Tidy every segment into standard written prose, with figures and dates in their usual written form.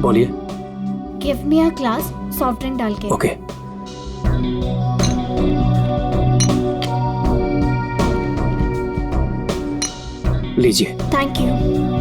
बोलिए। Give me a glass soft drink डाल के। ओके। लीजिए। Thank you.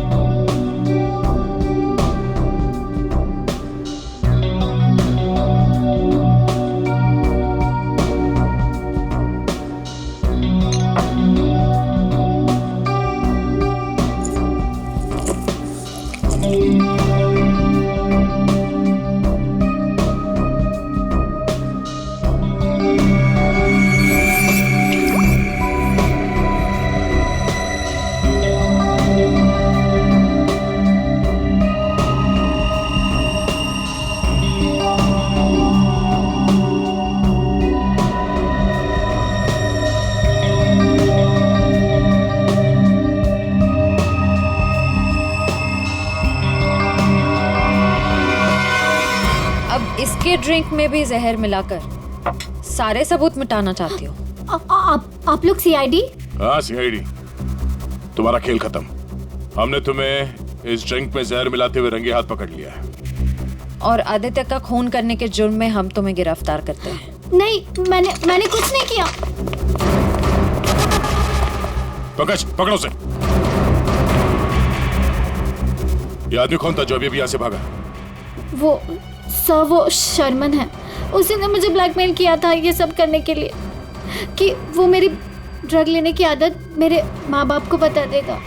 इसके ड्रिंक में भी जहर मिलाकर सारे सबूत मिटाना चाहती हो? आप लोग सीआईडी? हाँ सीआईडी। तुम्हारा खेल खत्म। हमने तुम्हें इस ड्रिंक में जहर मिलाते हुए रंगे हाथ पकड़ लिया है। और आदित्य का खून करने के जुर्म में हम तुम्हें गिरफ्तार करते हैं। नहीं, मैंने कुछ नहीं किया। पकड़ो उसे। ये आदमी कौन था जो अभी यहाँ से भागा? वो शर्मन है। उसी ने मुझे ब्लैकमेल किया था ये सब करने के लिए कि वो मेरी ड्रग लेने की आदत मेरे माँ बाप को बता देगा।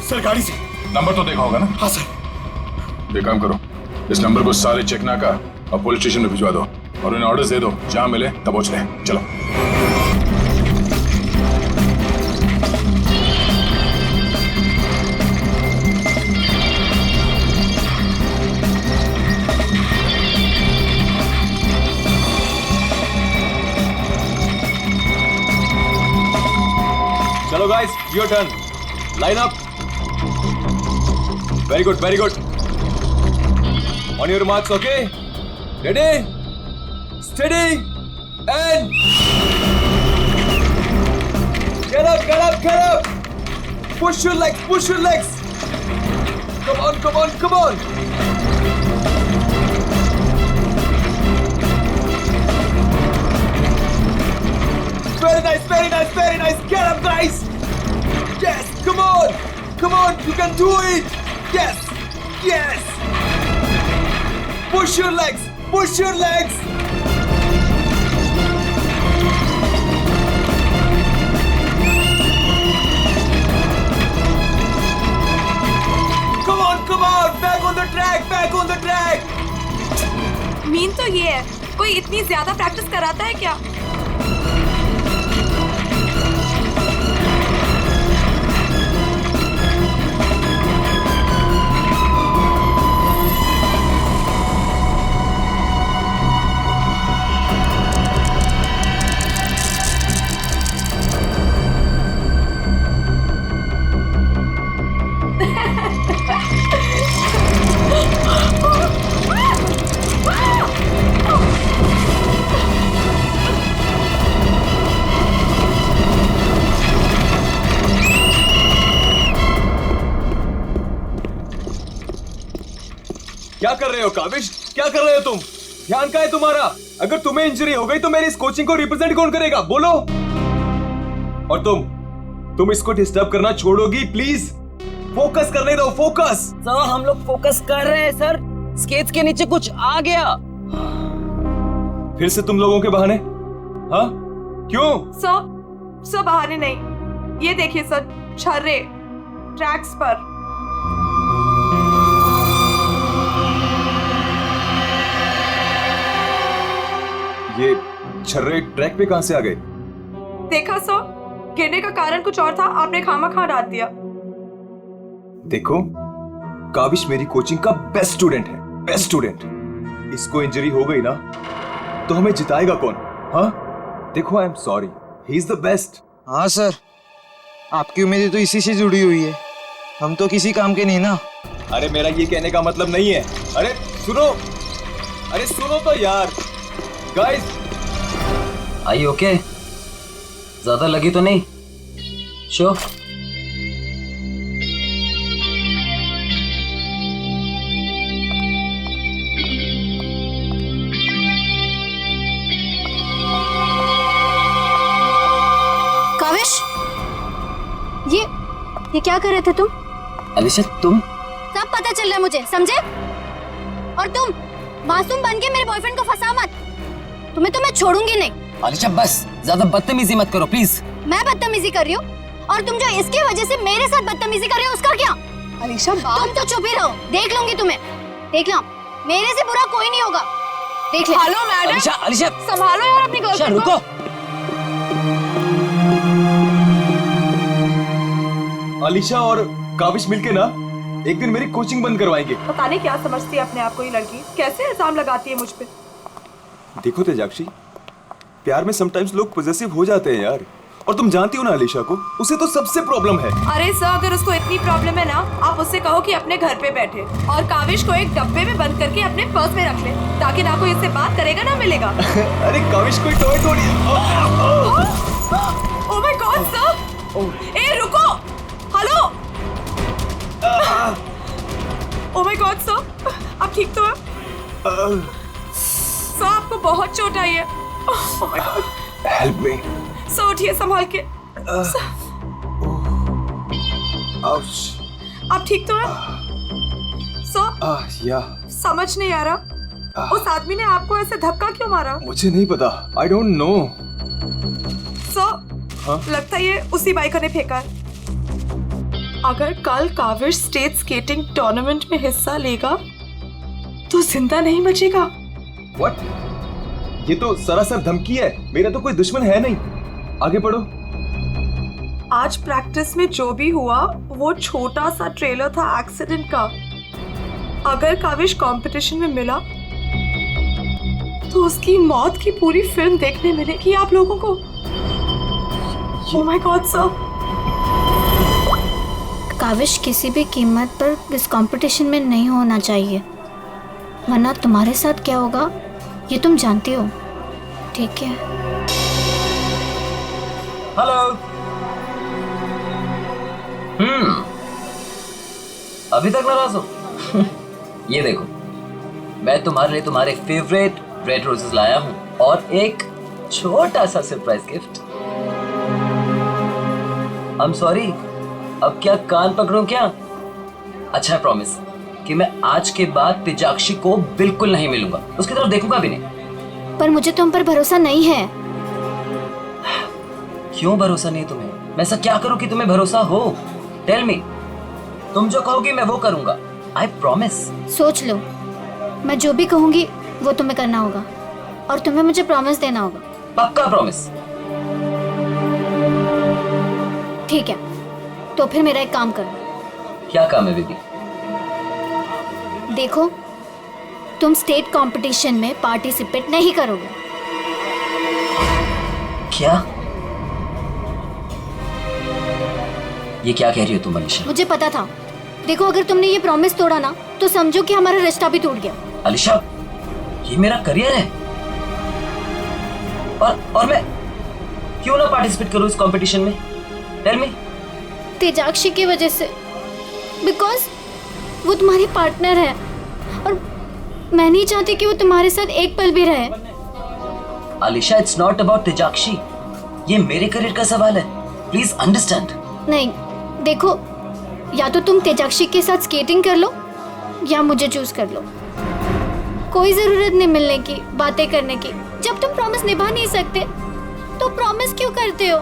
सर गाड़ी से। नंबर तो देखा होगा ना? हाँ सर। एक काम करो, इस नंबर को सारे चेकना का और पुलिस स्टेशन में भिजवा दो और उन्हें ऑर्डर्स दे दो, जहां मिले तब पहुंच रहे। चलो। चलो guys, your turn. Line up. Very good, very good. On your marks, okay? Ready? Steady. And get up, get up, get up. Push your legs, push your legs. Come on, come on, come on. Very nice, very nice, very nice. Get up, guys. Yes, come on, you can do it. Yes, yes. Push your legs, push your legs. Come on, back on the track, back on the track. Mean तो ये है, कोई इतनी ज्यादा practice कराता है क्या? क्या कर रहे हो काविश? क्या कर रहे हो तुम? ध्यान कहाँ है तुम्हारा? अगर तुम्हें इंजरी हो गई तो मेरी इस कोचिंग को रिप्रेजेंट कौन करेगा? बोलो। और तुम इसको डिस्टर्ब करना छोड़ोगी प्लीज? फोकस करने दो, फोकस। सर हम लोग फोकस कर रहे हैं सर। स्केट्स के नीचे कुछ आ गया। फिर से तुम लोगों के बहाने? हाँ क्यों? सर बहाने नहीं, ये देखिए सर, छर्रे ट्रैक्स पर। ये छर्रे ट्रैक पे कहां से आ गए? देखा सर, गिरने का कारण कुछ और था, आपने खामखा डाल दिया। देखो, काविश मेरी कोचिंग का बेस्ट स्टूडेंट है, बेस्ट स्टूडेंट। इसको इंजरी हो गई ना तो हमें जिताएगा कौन? हाँ देखो, I am sorry, he is the best. हाँ सर, आपकी उम्मीदें तो इसी से जुड़ी हुई है, हम तो किसी काम के नहीं ना। अरे मेरा ये कहने का मतलब नहीं है। अरे सुनो तो यार गाइस। आई ओके? ज्यादा लगी तो नहीं? श्योर? काविश, ये क्या कर रहे थे तुम? अलीशा तुम? सब पता चल रहा है मुझे, समझे? और तुम मासूम बन के मेरे बॉयफ्रेंड को फंसा मत, तुम्हें तो मैं छोड़ूंगी नहीं। अलीशा बस ज्यादा बदतमीजी मत करो प्लीज। मैं बदतमीजी कर रही हूँ और तुम जो इसकी वजह से मेरे साथ बदतमीजी कर रहे हो उसका क्या? अलीशा तुम तो चुप ही रहो, देख लूंगी तुम्हें, देख लो, मेरे से बुरा कोई नहीं होगा, देख ले। हेलो मैडम, अलीशा अलीशा संभालो यार अपनी अलीशा गर्लफ्रेंड को। रुको। अलीशा और काविश मिलके ना एक दिन मेरी कोचिंग बंद करवाएंगे। पता नहीं क्या समझती है अपने आप को ये लड़की, कैसे इल्जाम लगाती है मुझ पे। देखो तेजाक्षी, प्यार में समटाइम्स लोग पॉजेसिव हो जाते हैं यार, और तुम जानती हो ना अलीशा को, उसे तो सबसे प्रॉब्लम है। अरे सर, अगर उसको इतनी प्रॉब्लम है ना, आप उससे कहो कि अपने घर पे बैठे और काविश को एक डब्बे में बंद करके अपने पर्स में रख ले, ताकि ना कोई इससे बात करेगा ना मिलेगा। अरे काविश कोई टॉय थोड़ी। ओह माय गॉड सर, ए रुको, hello. Oh my God sir, आप ठीक तो हैं? सर आपको बहुत चोट आई है। ओह my God, help me. Sir उठिए संभाल के। आप ठीक तो हैं? सर या समझ नहीं आ रहा, उस आदमी ने आपको ऐसे धक्का क्यों मारा? मुझे नहीं पता, आई डोंट नो। सर लगता है ये उसी बाइकर ने फेंका है। अगर कल काविश स्टेट स्केटिंग टूर्नामेंट में हिस्सा लेगा तो जिंदा नहीं बचेगा। व्हाट? ये तो सरासर धमकी है, मेरा तो कोई दुश्मन है नहीं। आगे पढ़ो। आज प्रैक्टिस में जो भी हुआ वो छोटा सा ट्रेलर था एक्सीडेंट का। अगर काविश कंपटीशन में मिला तो उसकी मौत की पूरी फिल्म देखने मिलेगी आप लोगों को। Oh my God sir. काविश किसी भी कीमत पर इस कंपटीशन में नहीं होना चाहिए, वरना तुम्हारे साथ क्या होगा ये तुम जानती हो, ठीक है? हेलो। अभी तक नाराज हो? ये देखो, मैं तुम्हारे लिए तुम्हारे फेवरेट रेड रोजेस लाया हूँ और एक छोटा सा surprise gift. I am sorry, अब क्या कान पकड़ूं क्या? अच्छा प्रॉमिस कि मैं आज के बाद तेजाक्षी को बिल्कुल नहीं मिलूंगा, उसकी तरफ देखूंगा भी नहीं। पर मुझे तुम पर भरोसा नहीं है। क्यों भरोसा नहीं तुम्हें? मैं ऐसा क्या करूं कि तुम्हें भरोसा हो? Tell me. तुम जो कहोगी मैं वो करूंगा, आई प्रॉमिस। सोच लो, मैं जो भी कहूंगी वो तुम्हें करना होगा और तुम्हें मुझे प्रॉमिस देना होगा। पक्का प्रॉमिस? ठीक है, तो फिर मेरा एक काम करो। क्या काम है बेबी? देखो, तुम स्टेट कंपटीशन में पार्टिसिपेट नहीं करोगे। क्या? ये क्या कह रही हो तुम अलीशा? मुझे पता था। देखो, अगर तुमने ये प्रॉमिस तोड़ा ना तो समझो कि हमारा रिश्ता भी टूट गया। अलीशा, ये मेरा करियर है और मैं क्यों ना पार्टिसिपेट करूं इस कंपटीशन में? Tell me. तेजाक्षी की वजह से, बिकॉज वो तुम्हारी पार्टनर है और मैं नहीं चाहती कि वो तुम्हारे साथ एक पल भी रहे। अलीशा, इट्स नॉट अबाउट तेजाक्षी, ये मेरे करियर का सवाल है, प्लीज अंडरस्टैंड। नहीं, देखो, या तो तुम तेजाक्षी के साथ स्केटिंग कर लो या मुझे चूज कर लो। कोई जरूरत नहीं मिलने की, बातें करने की। जब तुम प्रॉमिस निभा नहीं सकते तो प्रॉमिस क्यों करते हो?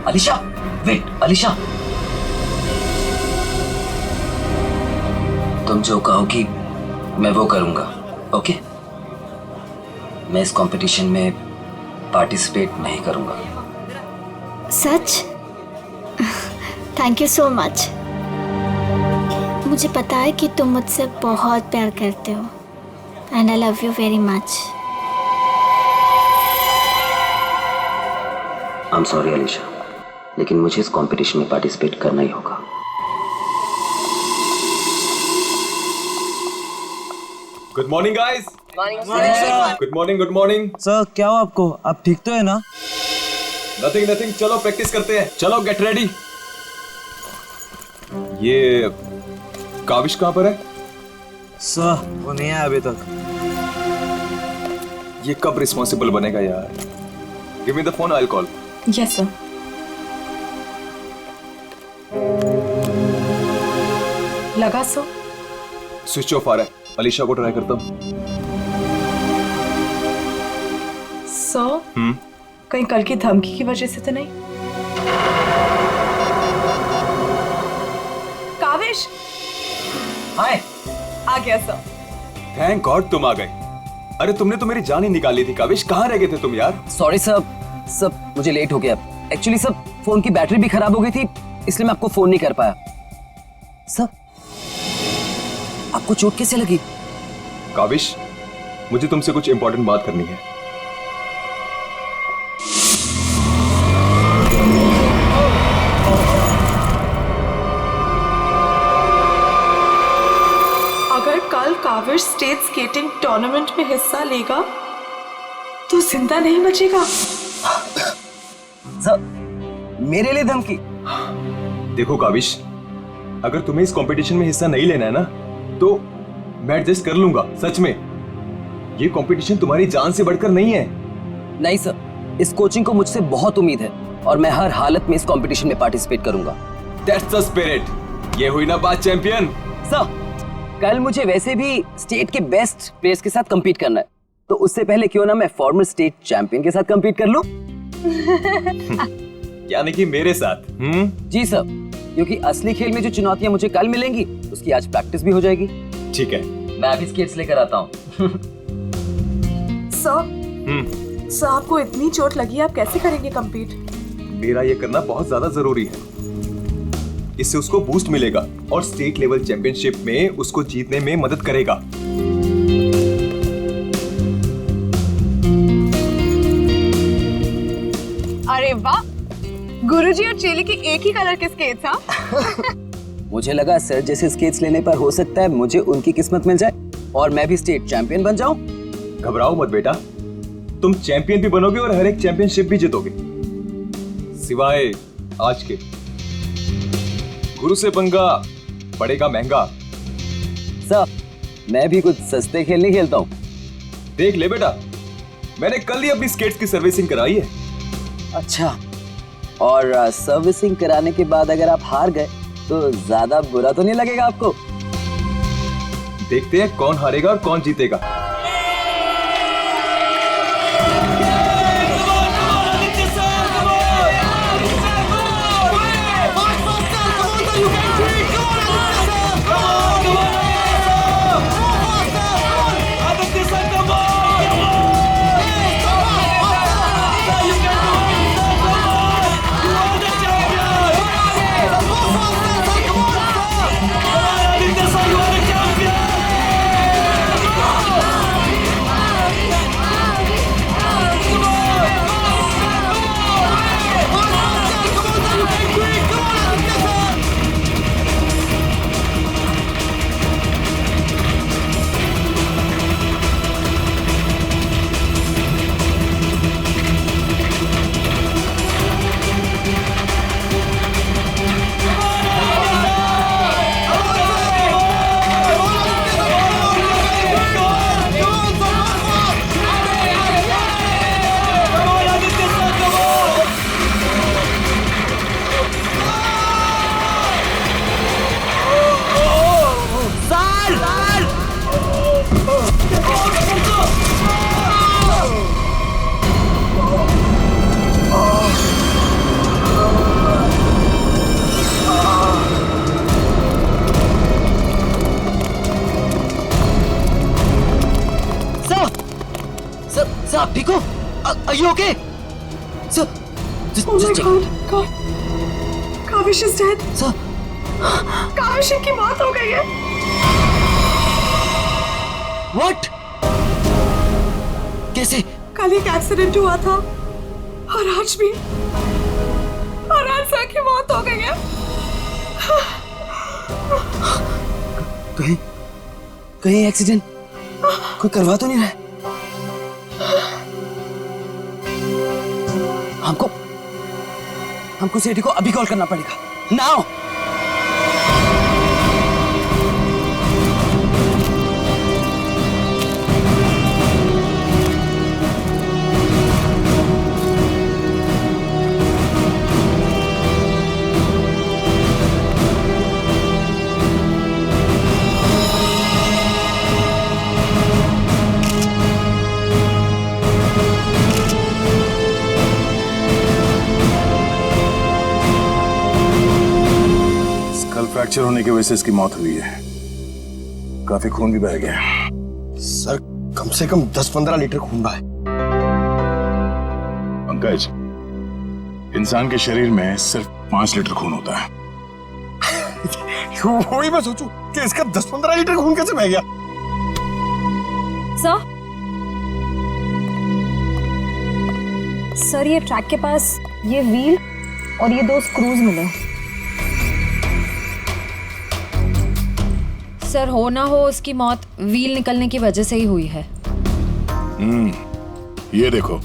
अलीशा, वेट अलीशा, तुम जो कहोगी मैं वो करूंगा, ओके? मैं इस कंपटीशन में पार्टिसिपेट नहीं करूंगा। सच? Thank you so much. मुझे पता है कि तुम मुझसे बहुत प्यार करते हो, and I love you very much. I'm sorry Alisha, लेकिन मुझे इस कंपटीशन में पार्टिसिपेट करना ही होगा। Good morning guys. Good morning good morning. Sir क्या हो आपको? आप ठीक तो है ना? नथिंग नथिंग, चलो प्रैक्टिस करते हैं। चलो गेट रेडी। ये काविश कहाँ पर है? सर वो नहीं आया अभी तक। ये कब रिस्पॉन्सिबल बनेगा यार? Give me the phone, I will call. Yes sir. लगा सो? स्विच ऑफ आ रहा है। अलीशा को ट्राई करता हूँ। सो कहीं कल की धमकी की वजह से तो नहीं? काविश हाय। आ गया सर। थैंक गॉड तुम आ गए। अरे तुमने तो मेरी जान ही निकाली थी काविश। कहाँ रह गए थे तुम यार? सॉरी सब मुझे लेट हो गया। एक्चुअली सब फोन की बैटरी भी खराब हो गई थी, इसलिए मैं आपको फोन नहीं कर पाया। सब आपको चोट कैसे लगी? काविश, मुझे तुमसे कुछ इंपॉर्टेंट बात करनी है। अगर कल काविश स्टेट स्केटिंग टूर्नामेंट में हिस्सा लेगा तो जिंदा नहीं बचेगा। सब मेरे लिए धमकी? देखो काविश, अगर तुम्हें इस कंपटीशन में हिस्सा नहीं लेना है ना, तो मैं एडजस्ट कर लूंगा। सच में ये कंपटीशन तुम्हारी जान से बढ़कर नहीं है। नहीं सर, इस कोचिंग को मुझसे बहुत उम्मीद है और मैं हर हालत में इस कंपटीशन में पार्टिसिपेट करूंगा। That's the spirit. ये हुई ना बात चैंपियन। सर कल मुझे वैसे भी स्टेट के बेस्ट प्लेयर्स के साथ compete करना है, तो उससे पहले क्यों ना मैं फॉर्मर स्टेट चैंपियन के साथ compete कर लूं? यानी कि मेरे साथ? जी सर, क्योंकि असली खेल में जो चुनौतियां मुझे कल मिलेंगी उसकी आज प्रैक्टिस भी हो जाएगी। ठीक है, मैं अभी स्केट्स लेकर आता हूँ। सर आपको इतनी चोट लगी, आप कैसे करेंगे compete? मेरा ये करना बहुत ज्यादा जरूरी है। इससे उसको बूस्ट मिलेगा और स्टेट लेवल चैंपियनशिप में उसको जीतने में मदद करेगा। अरे वाह, गुरुजी और चेली के एक ही कलर के स्केट्स। हाँ मुझे लगा सर जैसे स्केट्स लेने पर हो सकता है मुझे उनकी किस्मत मिल जाए और मैं भी स्टेट चैंपियन बन जाऊं। घबराओ मत बेटा, तुम चैंपियन भी बनोगे और हर एक चैंपियनशिप भी जीतोगे, सिवाय आज के। गुरु से पंगा पड़ेगा महंगा। सर मैं भी कुछ सस्ते खेल नहीं खेलता हूँ। देख ले बेटा, मैंने कल ही अपनी स्केट्स की सर्विसिंग कराई है। अच्छा, और सर्विसिंग कराने के बाद अगर आप हार गए तो ज्यादा बुरा तो नहीं लगेगा आपको? देखते हैं कौन हारेगा और कौन जीतेगा। सर आप ठीक हो? Are you okay? Sir, Oh my God. Kaavish is dead. Sir. Kaavish की मौत हो गई है। What? कैसे? कल एक एक्सीडेंट हुआ था और आज भी, और आज सर की मौत हो गई है। कहीं कहीं एक्सीडेंट कोई करवा तो नहीं रहा है? हमको सेठी को अभी कॉल करना पड़ेगा। नाउ। फ्रैक्चर होने की वजह से इसकी मौत हुई है। काफी खून भी बह गया। सर कम से कम 10-15 लीटर खून बहा है। पंकज, इंसान के शरीर में सिर्फ 5 लीटर खून होता है। वही मैं सोचूं कि इसका 10-15 लीटर खून कैसे बह गया। सर ये ट्रैक के पास ये व्हील और ये 2 स्क्रूज मिले। सर हो ना हो उसकी मौत व्हील निकलने की वजह से ही हुई है। ये देखो,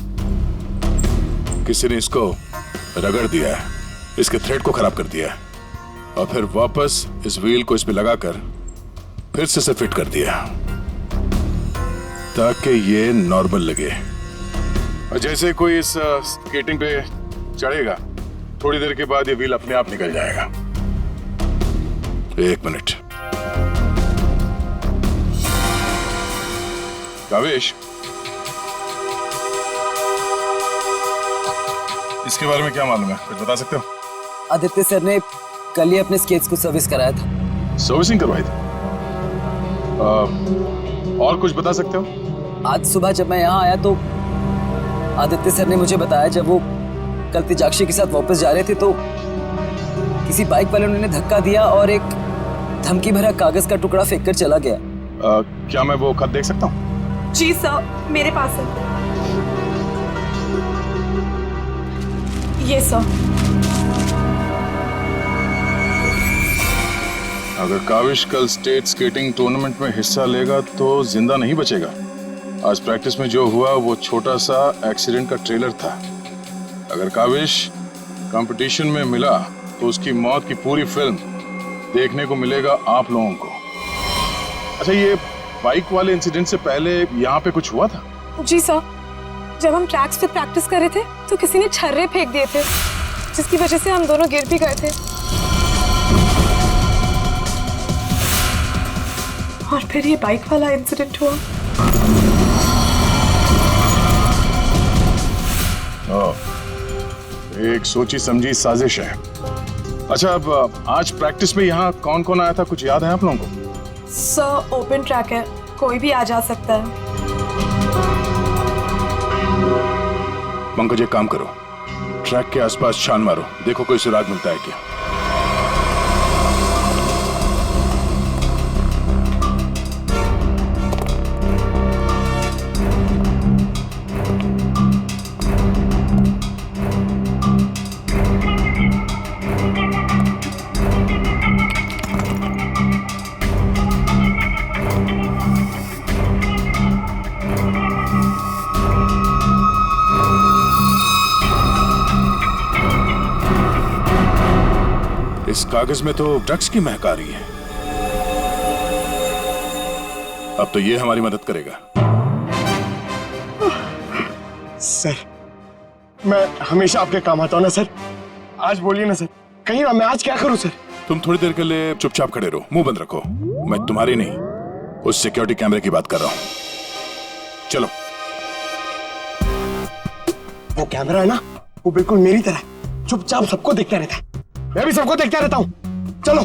किसी ने इसको रगड़ दिया है, इसके थ्रेड को खराब कर दिया है और फिर वापस इस व्हील को इस पे लगाकर फिर से फिट कर दिया ताकि ये नॉर्मल लगे। और जैसे कोई इस स्केटिंग पे चढ़ेगा, थोड़ी देर के बाद ये व्हील अपने आप निकल जाएगा। 1 मिनट। कावेश, इसके बारे में क्या मालूम है? कुछ बता सकते हो? आदित्य सर ने कल ही अपने स्केट्स को सर्विस कराया था। सर्विसिंग करवाई थी? और कुछ बता सकते हो? आज सुबह जब मैं यहाँ आया तो आदित्य सर ने मुझे बताया, जब वो कल तेजाक्षी के साथ वापस जा रहे थे तो किसी बाइक वाले ने उन्हें धक्का दिया और एक धमकी भरा कागज का टुकड़ा फेंक कर चला गया। क्या मैं वो खत देख सकता हूँ? जी सर, मेरे पास है। ये सर। अगर काविश कल स्टेट स्केटिंग टूर्नामेंट में हिस्सा लेगा तो जिंदा नहीं बचेगा। आज प्रैक्टिस में जो हुआ वो छोटा सा एक्सीडेंट का ट्रेलर था। अगर काविश कंपटीशन में मिला तो उसकी मौत की पूरी फिल्म देखने को मिलेगा आप लोगों को। अच्छा, ये बाइक वाले इंसिडेंट से पहले यहाँ पे कुछ हुआ था? जी सर, जब हम ट्रैक्स पे प्रैक्टिस कर रहे थे तो किसी ने छर्रे फेंक दिए थे, जिसकी वजह से हम दोनों गिर भी गए थे। और फिर ये बाइक वाला इंसिडेंट हुआ। एक सोची समझी साजिश है। अच्छा, अब आज प्रैक्टिस में यहाँ कौन कौन आया था, कुछ याद है आप लोगों को? सर ओपन ट्रैक है, कोई भी आ जा सकता है। पंकज, एक काम करो, ट्रैक के आसपास छान मारो, देखो कोई सुराग मिलता है क्या। इस कागज में तो ड्रग्स की महक आ रही है। अब तो ये हमारी मदद करेगा। सर, मैं हमेशा आपके काम आता हूँ ना सर। आज बोलिए ना सर, कहीं ना मैं आज क्या करूँ सर? तुम थोड़ी देर के लिए चुपचाप खड़े रहो, मुंह बंद रखो। मैं तुम्हारी नहीं, उस सिक्योरिटी कैमरे की बात कर रहा हूं। चलो। वो कैमरा है ना, वो बिल्कुल मेरी तरह चुपचाप सबको देखता रहता है। मैं भी सबको देखता रहता हूँ। चलो।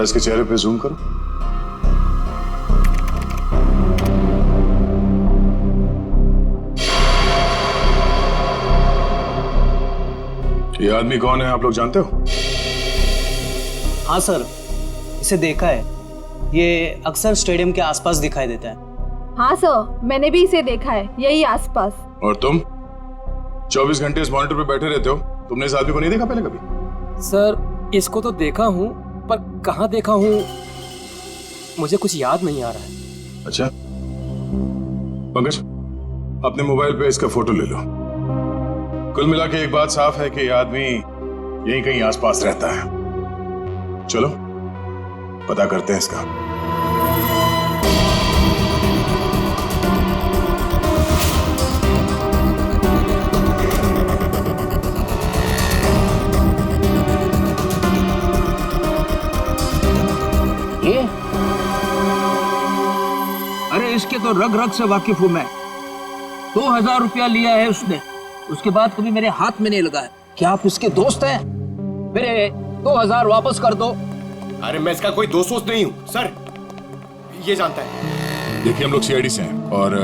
जरा इसके चेहरे पे जूम करो। ये आदमी कौन है, आप लोग जानते हो? हाँ सर, इसे देखा है। ये अक्सर स्टेडियम के आसपास दिखाई देता है। हाँ सर, मैंने भी इसे देखा है, यही आसपास। और तुम 24 घंटे इस मॉनिटर पे बैठे रहते हो, तुमने इस आदमी को नहीं देखा पहले कभी? सर इसको तो देखा हूँ, पर कहाँ देखा हूँ मुझे कुछ याद नहीं आ रहा है। अच्छा पंकज, अपने मोबाइल पे इसका फोटो ले लो। कुल मिला के एक बात साफ है कि ये आदमी यहीं कहीं आसपास रहता है। चलो पता करते हैं इसका। ये अरे इसके तो रग रग से वाकिफ हूं मैं। 2000 रुपया लिया है उसने, उसके बाद कभी मेरे हाथ में नहीं लगा है। क्या आप उसके दोस्त हैं? मेरे 2000 वापस कर दो। अरे मैं इसका कोई दोस्त नहीं हूँ सर, ये जानता है। देखिए हम लोग सीआईडी से हैं और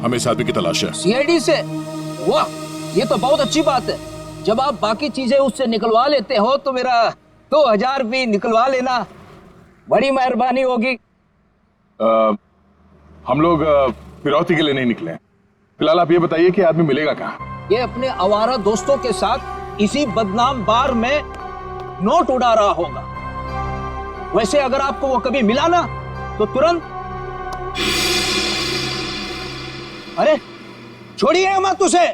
हमें इस आदमी की तलाश है। सीआईडी से? वाह, ये तो बहुत अच्छी बात है। जब आप बाकी चीजें उससे निकलवा लेते हो तो मेरा 2000 भी निकलवा लेना, बड़ी मेहरबानी होगी। हम लोग फिरौती के लिए नहीं निकले हैं। फिलहाल आप ये बताइए कि आदमी मिलेगा कहाँ? ये अपने आवारा दोस्तों के साथ इसी बदनाम बार में नोट उड़ा रहा होगा। वैसे अगर आपको वो कभी मिला ना तो तुरंत, अरे छोड़िए मत उसे।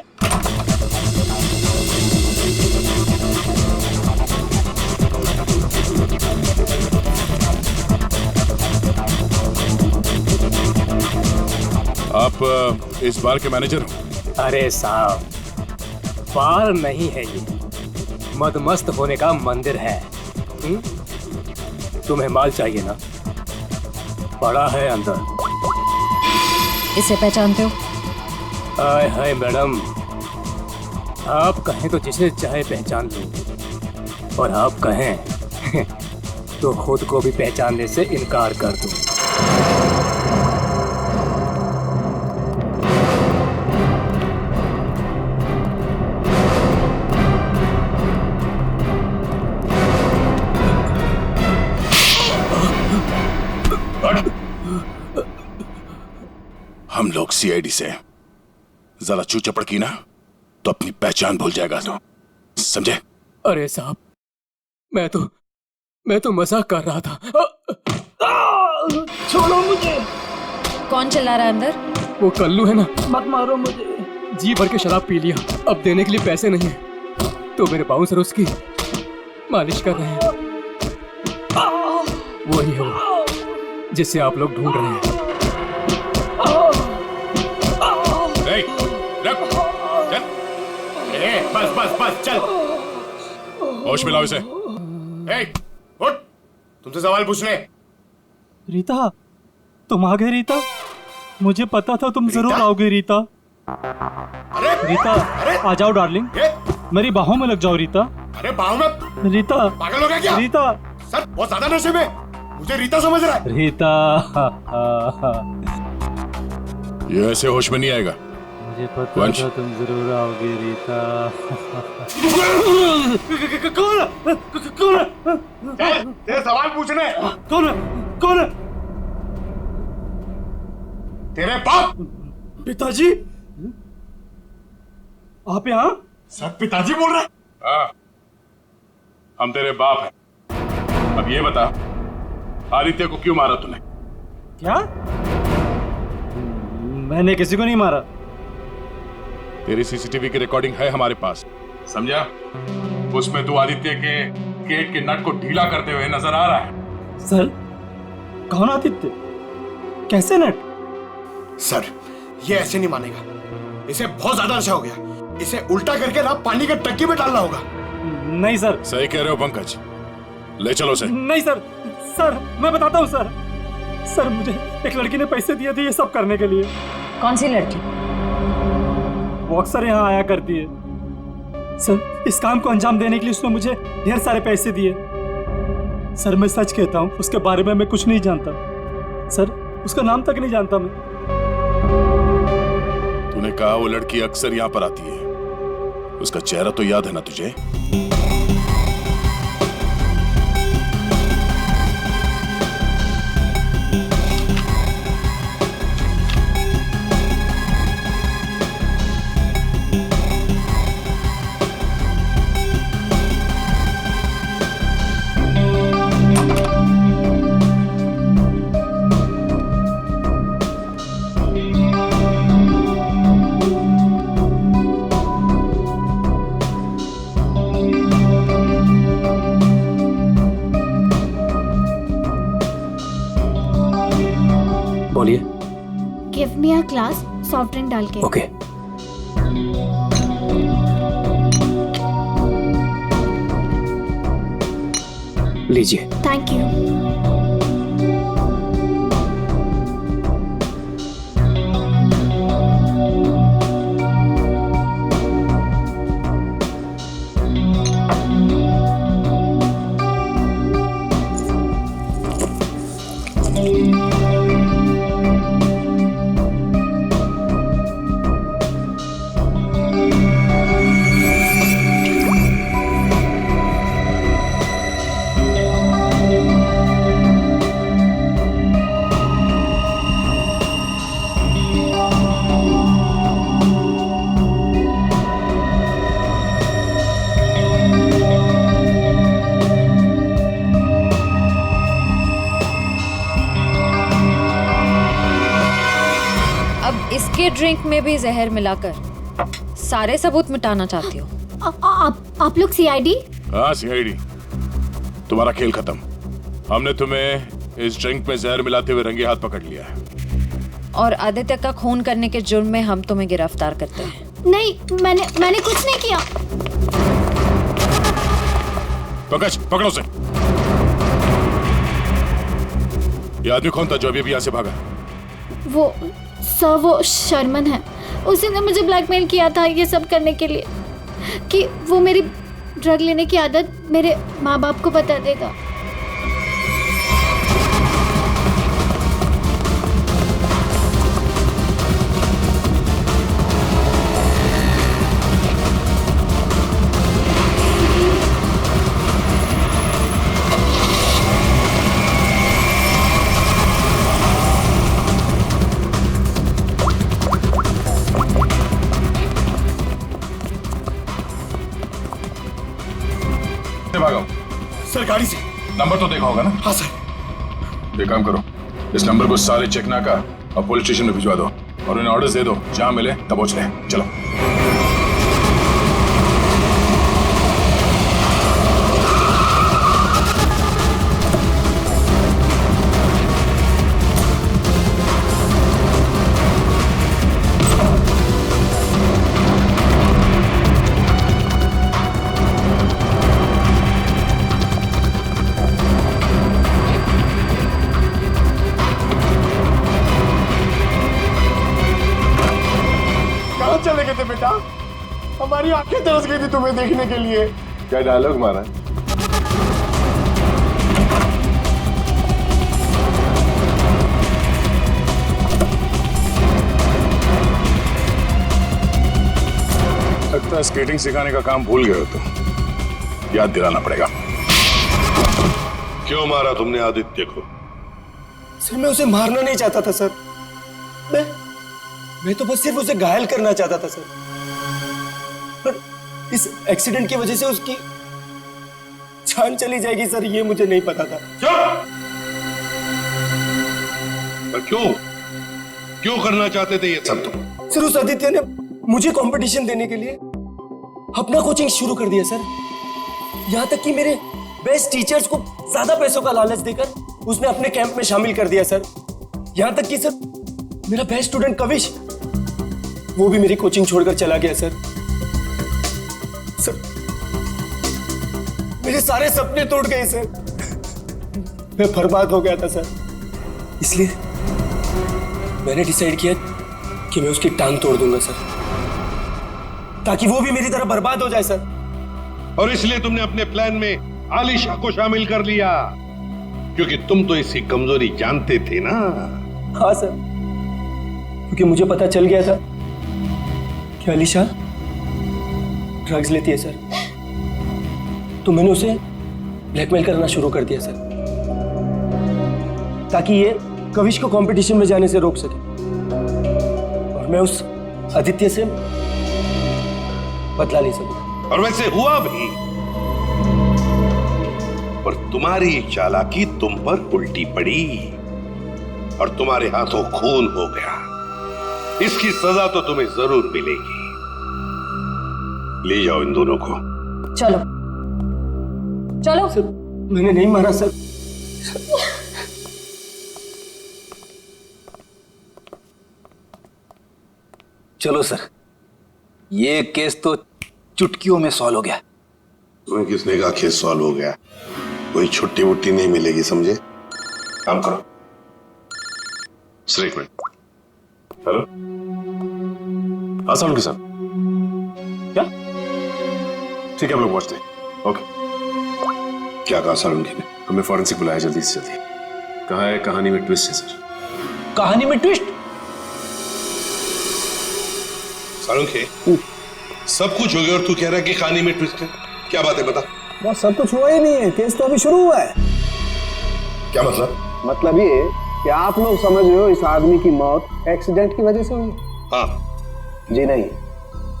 आप इस बार के मैनेजर हो? अरे साहब, बार नहीं है ये, मदमस्त होने का मंदिर है। तुम्हें माल चाहिए ना, पड़ा है अंदर। इसे पहचानते हो? हाय हाय मैडम, आप कहें तो जिसे चाहे पहचान लो, और आप कहें तो खुद को भी पहचानने से इनकार कर दूं। हम लोग सीआईडी से, जरा चू चपड़ की ना तो अपनी पहचान भूल जाएगा तो, समझे? अरे साहब, मैं तो मजाक कर रहा था। छोड़ो मुझे। कौन चिल्ला रहा है अंदर? वो कल्लू है ना, मत मारो मुझे। जी भर के शराब पी लिया, अब देने के लिए पैसे नहीं है, तो मेरे बाउंसर उसकी मालिश कर रहे हैं। वही है वो जिसे आप लोग ढूंढ रहे हैं। चल, बस चल। होश मिलाओ इसे। उठ, तुमसे सवाल पूछने। रीता, तुम आ गए रीता? मुझे पता था तुम जरूर आओगे रीता। अरे रीता, आ जाओ डार्लिंग, मेरी बाहों में लग जाओ रीता। अरे बाहों में? रीता, पागल हो गया क्या? रीता सर बहुत ज्यादा नशे में, मुझे रीता समझ रहा है। रीता, ये ऐसे होश में नहीं आएगा। मुझे पता था तुम जरूर आओगे रीता। कौन है? तेरे सवाल पूछने। कौन है? तेरे बाप। पिताजी, आप यहाँ? सर पिताजी बोल रहे? हाँ, हम तेरे बाप हैं। अब ये बता, आदित्य को क्यों मारा तूने? क्या? मैंने किसी को नहीं मारा। तेरी सीसीटीवी की रिकॉर्डिंग है हमारे पास, समझा? उसमें तू आदित्य के गेट के नट को ढीला करते हुए नजर आ रहा है। सर, कौन आदित्य? कैसे नट? सर ये ऐसे नहीं मानेगा, इसे बहुत ज्यादा नशा हो गया, इसे उल्टा करके ना पानी के टंकी में डालना होगा। नहीं सर। सही कह रहे हो पंकज, ले चलो उसे। नहीं सर, सर मैं बताता हूँ सर। सर मुझे एक लड़की ने पैसे दिए थे ये सब करने के लिए। कौन सी लड़की? वो अक्सर यहाँ आया करती है। सर इस काम को अंजाम देने के लिए उसने मुझे ढेर सारे पैसे दिए। सर मैं सच कहता हूँ, उसके बारे में मैं कुछ नहीं जानता सर, उसका नाम तक नहीं जानता मैं। तूने कहा वो लड़की अक्सर यहाँ पर आती है, उसका चेहरा तो याद है ना तुझे? बोलिए। Give me a glass soft drink डाल के। ओके। लीजिए। Thank you. अब इसके ड्रिंक में भी जहर मिलाकर सारे सबूत मिटाना चाहती हो? आप लोग सीआईडी? हाँ सीआईडी। तुम्हारा खेल खत्म। हमने तुम्हें इस ड्रिंक में जहर मिलाते हुए रंगे हाथ पकड़ लिया है। और आदित्य का खून करने के जुर्म में हम तुम्हें गिरफ्तार करते हैं। नहीं, मैंने कुछ नहीं किया। पकड़ो उसे। ये आदमी कौन था जो अभी यहाँ से भागा? वो सर, वो शर्मन है। उसी ने मुझे ब्लैकमेल किया था ये सब करने के लिए, कि वो मेरी ड्रग लेने की आदत मेरे माँ बाप को बता देगा। सर गाड़ी से। नंबर तो देखा होगा ना? हाँ सर। एक काम करो, इस नंबर को सारे चेकनाका और पुलिस स्टेशन में भिजवा दो और उन्हें ऑर्डर्स दे दो, जहां मिले तब पहुंच ले। चलो। चले गए थे बेटा? हमारी आंखें तरस गई थी तुम्हें देखने के लिए। क्या डायलॉग मारा? लगता है स्केटिंग सिखाने का काम भूल गए हो तुम। याद दिलाना पड़ेगा। क्यों मारा तुमने आदित्य को? सर मैं उसे मारना नहीं चाहता था सर। मैं तो बस सिर्फ उसे घायल करना चाहता था सर। पर इस एक्सीडेंट की वजह से उसकी जान चली जाएगी सर, ये मुझे नहीं पता था। पर क्यों करना चाहते थे ये सब तुम? सर उस आदित्य ने मुझे कंपटीशन देने के लिए अपना कोचिंग शुरू कर दिया सर। यहाँ तक कि मेरे बेस्ट टीचर्स को ज्यादा पैसों का लालच देकर उसने अपने कैंप में शामिल कर दिया सर। यहाँ तक कि सर मेरा बेस्ट स्टूडेंट कविश, वो भी मेरी कोचिंग छोड़कर चला गया सर। सर मेरे सारे सपने टूट गए सर। मैं बर्बाद हो गया था सर। इसलिए मैंने डिसाइड किया कि मैं उसकी टांग तोड़ दूंगा सर, ताकि वो भी मेरी तरह बर्बाद हो जाए सर। और इसलिए तुमने अपने प्लान में आलिशा को शामिल कर लिया। क्योंकि तुम तो इसकी कमजोरी जानते थे ना। हाँ सर, क्योंकि मुझे पता चल गया था कि अलीशा ड्रग्स लेती है सर, तो मैंने उसे ब्लैकमेल करना शुरू कर दिया सर, ताकि ये कविश को कंपटीशन में जाने से रोक सके और मैं उस आदित्य से बदला ले सकूं। और वैसे हुआ भी, पर तुम्हारी चालाकी तुम पर उल्टी पड़ी और तुम्हारे हाथों खून हो गया। इसकी सजा तो तुम्हें जरूर मिलेगी। ले जाओ इन दोनों को। चलो चलो। सर मैंने नहीं मारा सर। चलो सर, ये केस तो चुटकियों में सॉल्व हो गया। तुम्हें किसने कहा केस सॉल्व हो गया? कोई छुट्टी वुट्टी नहीं मिलेगी, समझे? काम करो। सर एक मिनट। हेलो, आसान किसान, क्या? ठीक है, हम लोग पहुंचते हैं। ओके। क्या कहा सालुंकी ने? हमें फॉरेंसिक बुलाया जल्दी से जल्दी। कहा है कहानी में ट्विस्ट है सर। कहानी में ट्विस्ट? सालुंकी, सब कुछ हो गया और तू कह रहा है कि कहानी में ट्विस्ट है? क्या बात है, बता। बस सब कुछ हुआ ही नहीं है, केस तो अभी शुरू हुआ है। क्या मतलब? मतलब ये कि आप लोग समझ रहे हो इस आदमी की मौत एक्सीडेंट की वजह से हुई? हाँ। जी नहीं,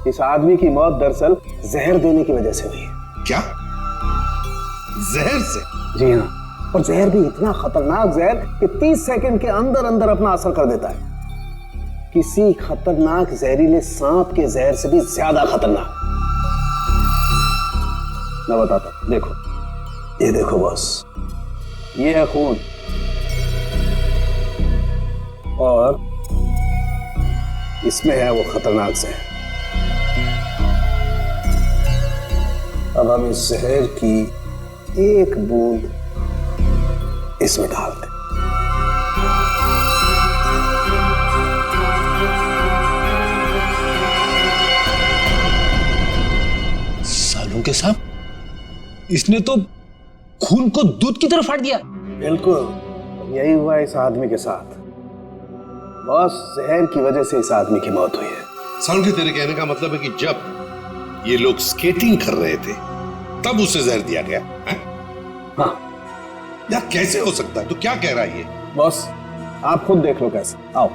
इस आदमी की मौत दरअसल जहर देने की वजह से हुई है। क्या? जहर से? जी हाँ, और जहर भी इतना खतरनाक जहर कि 30 सेकंड के अंदर अंदर अपना असर कर देता है। किसी खतरनाक जहरीले सांप के जहर से भी ज्यादा खतरनाक। मैं बताता हूं, देखो, ये देखो बॉस, ये है खून और इसमें है वो खतरनाक जहर। अब हम इस जहर की एक बूंद इसमें डाल दें। सालुंके साहब, इसने तो खून को दूध की तरह फाड़ दिया। बिल्कुल यही हुआ इस आदमी के साथ। बस जहर की वजह से इस आदमी की मौत हुई है। सालुंकी, तेरे कहने का मतलब है कि जब ये लोग स्केटिंग कर रहे थे तब उसे जहर दिया गया है? हाँ। यार कैसे हो सकता है? तू क्या कह रहा है ये? बॉस आप खुद देख लो कैसे। आओ।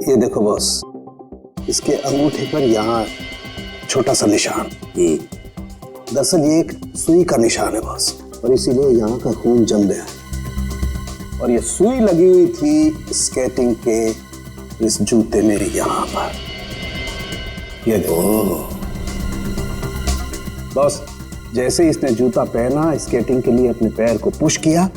ये देखो बॉस, इसके अंगूठे पर यहाँ छोटा सा निशान। दरअसल ये एक सुई का निशान है बॉस, और इसीलिए यहाँ का खून जम गया है। और ये सुई लगी हुई थी स्केटिंग के इस जूते में यहाँ पर। ये देखो बॉस, जैसे इसने जूता पहना, स्केटिंग के लिए अपने पैर को पुश किया,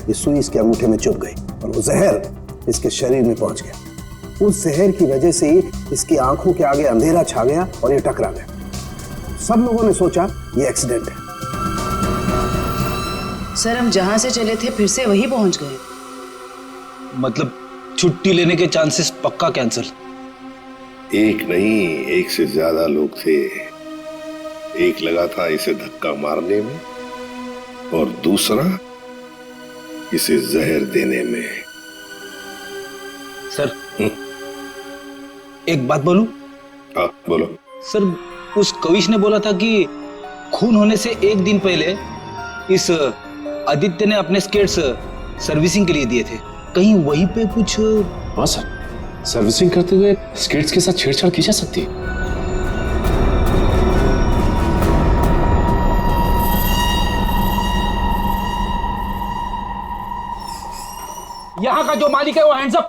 ये सुई इसके अंगूठे में चुभ गई और वो जहर इसके शरीर में पहुंच गया। उस जहर की वजह से ही इसकी आंखों के आगे अंधेरा छा गया और ये टकरा गया। सब लोगों ने सोचा ये एक्सीडेंट है। सर, हम जहां से चले थे फिर से वही पहुंच गए। मतलब छुट्टी लेने के चांसेस पक्का कैंसिल? एक नहीं, एक से ज्यादा लोग थे। एक लगा था इसे धक्का मारने में और दूसरा इसे जहर देने में। सर एक बात बोलूं? हाँ बोलो। सर, उस कविश ने बोला था कि खून होने से एक दिन पहले इस आदित्य ने अपने स्केट्स सर्विसिंग के लिए दिए थे। कहीं वहीं पे कुछ? हाँ सर, सर्विसिंग करते हुए स्केट्स के साथ छेड़छाड़ की जा सकती है। यहाँ का जो मालिक है वो हैंड्स अप।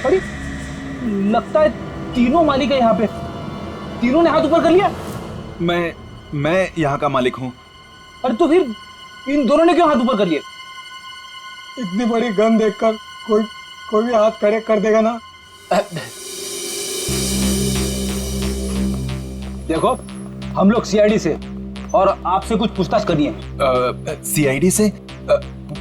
अरे लगता है तीनों मालिक है यहाँ पे। तीनों ने हाथ ऊपर कर लिया। मैं यहाँ का मालिक हूँ। अरे तो फिर इन दोनों ने क्यों हाथ ऊपर कर लिए? इतनी बड़ी गन देखकर कोई भी हाथ खड़े कर देगा ना। देखो, हम लोग सीआईडी से और आपसे कुछ पूछताछ करनी है। सीआईडी से?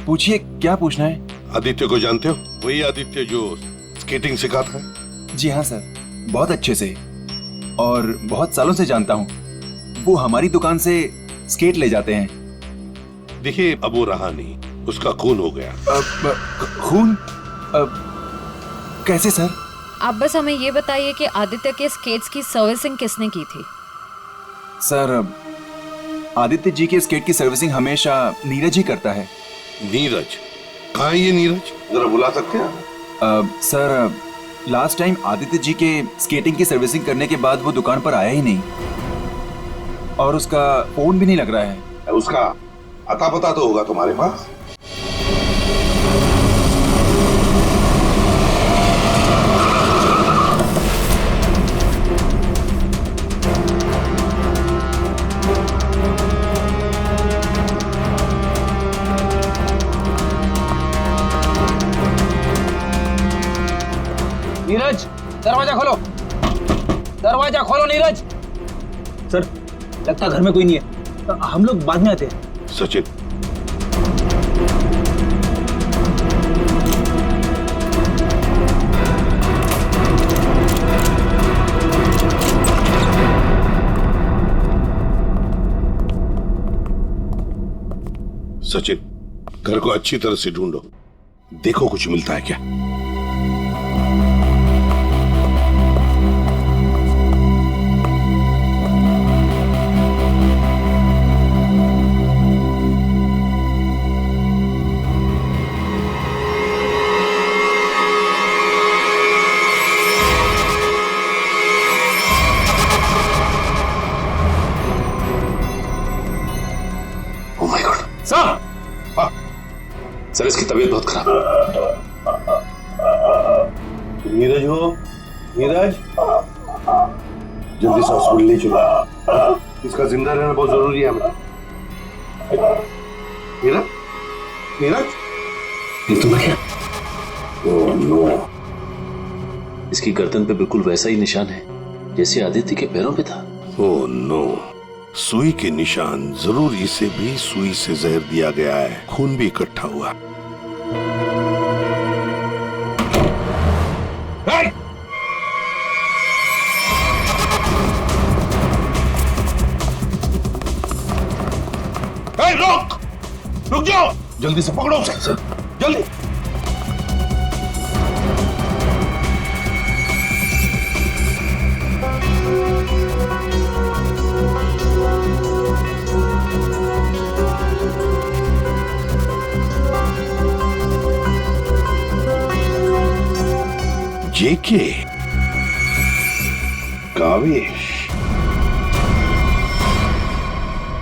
पूछिए, क्या पूछना है? आदित्य को जानते हो? वही आदित्य जो स्केटिंग सिखाता है? जी हाँ सर, बहुत अच्छे से। और बहुत सालों से जानता हूँ। वो हमारी दुकान से स्केट ले जाते हैं। देखिए, अब वो रहा नहीं, उसका खून हो गया। खून? कैसे सर? आप बस हमें ये बताइए कि आदित्य के स्केट्स की सर्विसिंग किसने की थी? सर, आदित्य जी के स्केट की सर्विसिंग हमेशा नीरज ही करता है। नीरज? कहाँ है ये नीरज? जरा बुला सकते हैं? Sir, last time Aditya ji के स्केटिंग की सर्विसिंग करने के बाद वो दुकान पर आया ही नहीं, और उसका फोन भी नहीं लग रहा है। उसका अता पता तो होगा तुम्हारे पास? नीरज, दरवाजा खोलो, दरवाजा खोलो नीरज। सर, लगता घर में कोई नहीं है, हम लोग बाद में आते हैं। सचिन, सचिन, घर को अच्छी तरह से ढूंढो, देखो कुछ मिलता है क्या। सर, इसकी तबीयत बहुत खराब है। नीरज हो? नीरज, जल्दी से हॉस्पिटल ले चलो, इसका जिंदा रहना बहुत जरूरी है हमें। नीरज, नीरज, ये तो क्या? ओह नो, इसकी गर्दन पे बिल्कुल वैसा ही निशान है जैसे आदित्य के पैरों पे था। ओह नो, सुई के निशान, जरूर इसे भी सुई से जहर दिया गया है, खून भी इकट्ठा हुआ। रुक, रुक जाओ, जल्दी से पकड़ो उसे, जल्दी। जेके, कावेश,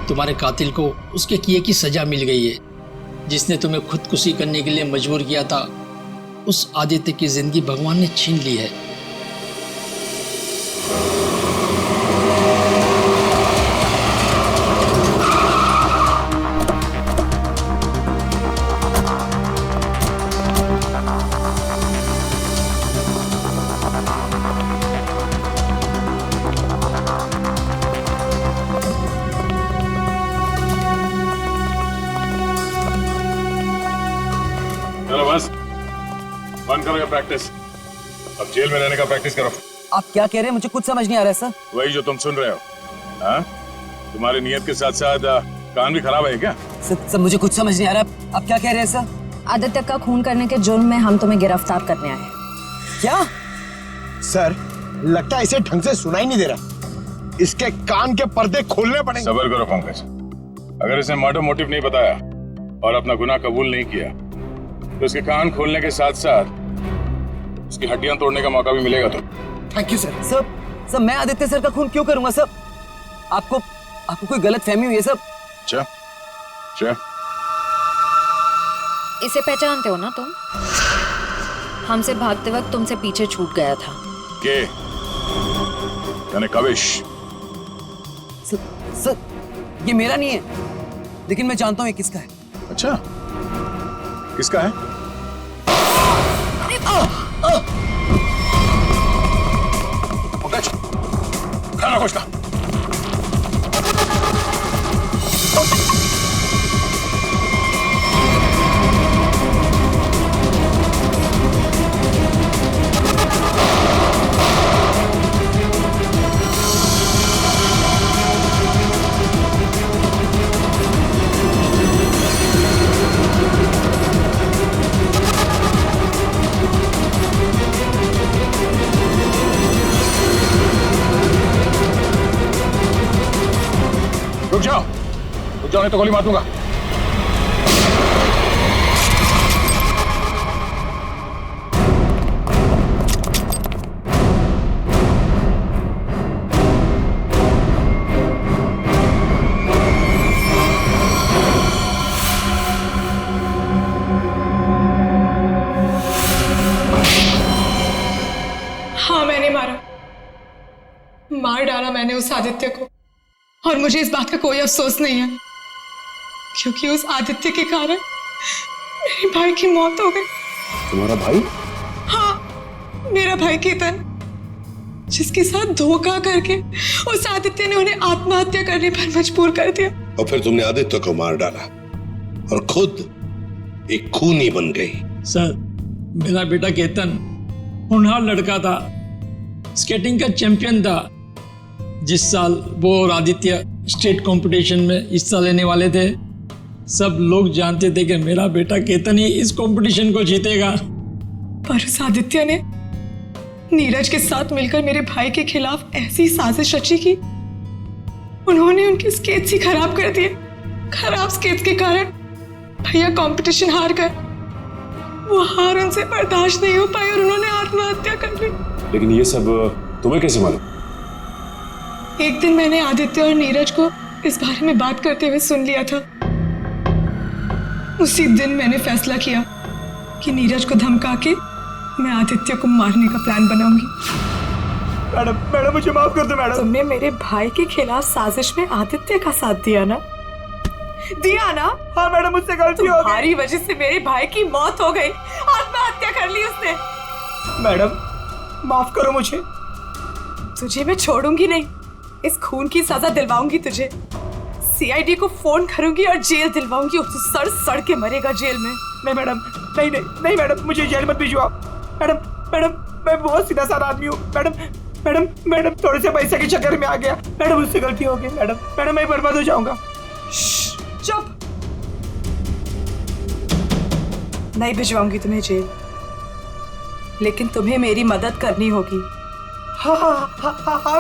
तुम्हारे कातिल को उसके किए की सजा मिल गई है। जिसने तुम्हें खुदकुशी करने के लिए मजबूर किया था, उस आदित्य की जिंदगी भगवान ने छीन ली है। बंद करो ये प्रैक्टिस, अब जेल में रहने का प्रैक्टिस करो। आप क्या कह रहे हैं? मुझे कुछ समझ नहीं आ रहा है सर। वही जो तुम सुन रहे हो। हाँ? तुम्हारी नियत के साथ साथ कान भी खराब है क्या? सर, मुझे कुछ समझ नहीं आ रहा। आप क्या कह रहे हैं सर? आदित्य का खून करने के जुर्म में हम तुम्हें गिरफ्तार करने आए हैं। क्या? सर, लगता है इसे ढंग से सुनाई नहीं दे रहा, इसके कान के पर्दे खोलने पड़ेंगे। सब्र करो पंकज, अगर इसने मर्डर मोटिव नहीं बताया और अपना गुनाह कबूल नहीं किया तो इसके कान खोलने के साथ साथ उसकी हड्डियां तोड़ने का मौका भी मिलेगा। तो थैंक यू सर। सर, मैं आदित्य सर का खून क्यों करूंगा सर? आपको कोई गलत फहमी हुई है सर? अच्छा, इसे पहचानते हो ना तुम? हमसे भागते वक्त तुमसे पीछे छूट गया था। के? यानी कावेश? सर, ये मेरा नहीं है, लेकिन मैं जानता हूँ ये किसका है। अच्छा, किसका है? पंकज, खाना खोजना। नहीं तो गोली मार दूंगा। हाँ, मैंने मार डाला मैंने उस आदित्य को, और मुझे इस बात का कोई अफसोस नहीं है, क्योंकि उस आदित्य के कारण मेरे भाई की मौत हो गई। तुम्हारा भाई? हाँ, मेरा भाई केतन, जिसके साथ धोखा करके उस आदित्य ने उन्हें आत्महत्या करने पर मजबूर कर दिया। और फिर तुमने आदित्य को मार डाला और खुद एक खूनी बन गई। सर, मेरा बेटा केतन होनहार लड़का था, स्केटिंग का चैंपियन था। जिस साल वो और आदित्य स्टेट कंपटीशन में हिस्सा लेने वाले थे, सब लोग जानते थे कि मेरा बेटा केतन ही इस कंपटीशन को जीतेगा। पर उस आदित्य ने नीरज के साथ मिलकर मेरे भाई के खिलाफ ऐसी साजिश रची कि उन्होंने उनके स्केट्स ही खराब कर दिए। खराब स्केट्स के कारण भैया कंपटीशन हार गए। वो हार उनसे बर्दाश्त नहीं हो पाई और उन्होंने आत्महत्या कर ली। लेकिन ये सब तुम्हें कैसे मालूम? एक दिन मैंने आदित्य और नीरज को इस बारे में बात करते हुए सुन लिया था। उसी दिन मैंने फैसला किया कि नीरज को धमका के मैं आदित्य को मारने का प्लान बनाऊंगी। मैडम मुझे माफ कर दो मैडम। तुमने मेरे भाई के खिलाफ साजिश में आदित्य का साथ दिया ना? हाँ मैडम, मुझसे गलती हो गई। तुम्हारी वजह से मेरे भाई की मौत हो गई, आत्महत्या कर ली उसने। मैडम माफ करो मुझे। तुझे मैं छोड़ूंगी नहीं, इस खून की सजा दिलवाऊंगी तुझे। सीआईडी को फोन करूंगी और जेल दिलवाऊंगी, और तू सड़ सड़ के मरेगा जेल में। नहीं मैडम, नहीं मैडम, मुझे जेल मत भिजवाओ। मैडम मैं बहुत सीधा साधा आदमी हूँ। मैडम थोड़े से पैसे के चक्कर में आ गया। मैडम मुझसे गलती हो गई। मैडम मैं बर्बाद हो जाऊंगा। चुप। नहीं भिजवाऊंगी तुम्हें जेल, लेकिन तुम्हें मेरी मदद करनी होगी। हाँ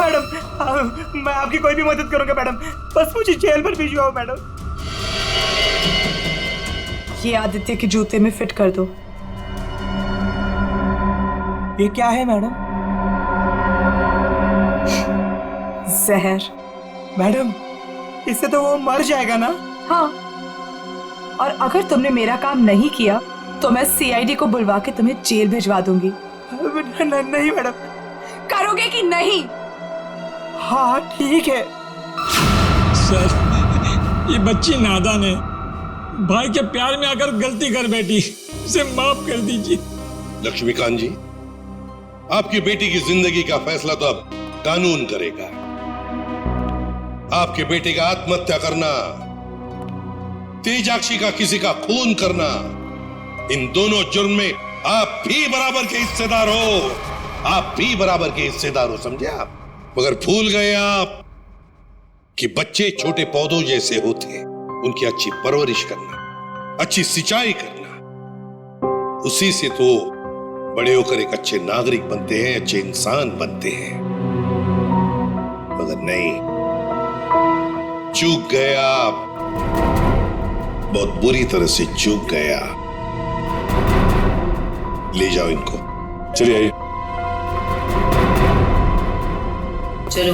मैडम, मैं आपकी कोई भी मदद करूंगा मैडम, बस मुझे जेल पर भिजवाओ मैडम। ये आदित्य के जूते में फिट कर दो। ये क्या है मैडम? जहर। मैडम इससे तो वो मर जाएगा ना? हाँ, और अगर तुमने मेरा काम नहीं किया तो मैं सीआईडी को बुलवा के तुम्हें जेल भिजवा दूंगी। नहीं मैडम। करोगे कि नहीं? हाँ ठीक है। सर, ये बच्ची नादान है, भाई के प्यार में आकर गलती कर बैठी, उसे माफ कर दीजिए। लक्ष्मीकांत जी, आपकी बेटी की जिंदगी का फैसला तो अब कानून करेगा। आपके बेटे का आत्महत्या करना, तेजाक्षी का किसी का खून करना, इन दोनों जुर्म में आप भी बराबर के हिस्सेदार हो। आप भी बराबर के हिस्सेदार हो, समझे आप? मगर भूल गए आप कि बच्चे छोटे पौधों जैसे होते, उनकी अच्छी परवरिश करना, अच्छी सिंचाई करना, उसी से तो बड़े होकर एक अच्छे नागरिक बनते हैं, अच्छे इंसान बनते हैं। मगर नहीं, चूक गए आप, बहुत बुरी तरह से चूक गया। ले जाओ इनको। चलिए आइए। चलो।